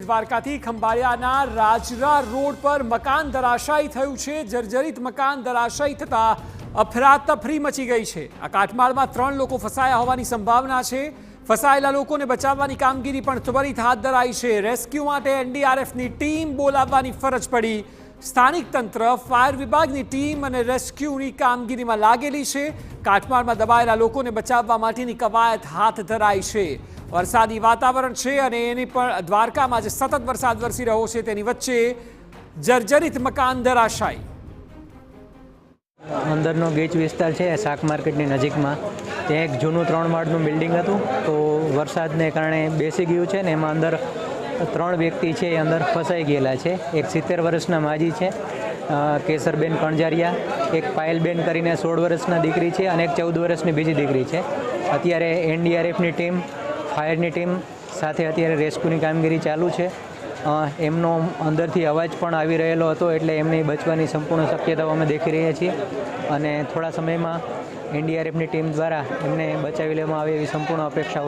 દ્વારકાથી ખંભાળિયાના રાજરા રોડ પર મકાન ધરાશાયી થયું છે। જર્જરિત મકાન ધરાશાયી થતા અફરાતફરી મચી ગઈ છે। આ કાટમાળમાં 3 લોકો ફસાયા હોવાની સંભાવના છે। ફસાયેલા લોકોને બચાવવાની કામગીરી પણ ત્વરિત હાથ ધરાઈ છે। રેસ્ક્યુ માટે એનડીઆરએફની ટીમ બોલાવવાની ફરજ પડી। સ્થાનિક તંત્ર, ફાયર વિભાગની ટીમ અને રેસ્ક્યુની કામગીરીમાં લાગેલી છે। કાટમાળમાં દબાયેલા લોકોને બચાવવા માટેની કવાયત હાથ ધરાઈ છે। વરસાદી વાતાવરણ છે અને એની પણ દ્વારકામાં જે સતત વરસાદ વરસી રહ્યો છે તેની વચ્ચે જર્જરિત મકાન ધરાશાયી। અંદરનો ગીચ વિસ્તાર છે શાક માર્કેટની નજીકમાં, ત્યાં એક જૂનું 3 માળનું બિલ્ડિંગ હતું, તો વરસાદને કારણે બેસી ગયું છે ને એમાં અંદર 3 વ્યક્તિ છે એ અંદર ફસાઈ ગયેલા છે। એક 70 વર્ષના માજી છે કેસરબેન કણજારિયા, એક પાયલબેન કરીને 16 વર્ષના દીકરી છે અને એક 14 વર્ષની બીજી દીકરી છે। અત્યારે એનડીઆરએફની ટીમ, ફાયરની ટીમ સાથે અત્યારે રેસ્ક્યુની કામગીરી ચાલુ છે। એમનો અંદરથી અવાજ પણ આવી રહેલો હતો, એટલે એમની બચવાની સંપૂર્ણ શક્યતાઓ અમે દેખી રહ્યા છીએ અને થોડા સમયમાં એનડીઆરએફની ટીમ દ્વારા એમને બચાવી લેવામાં આવે એવી સંપૂર્ણ અપેક્ષાઓ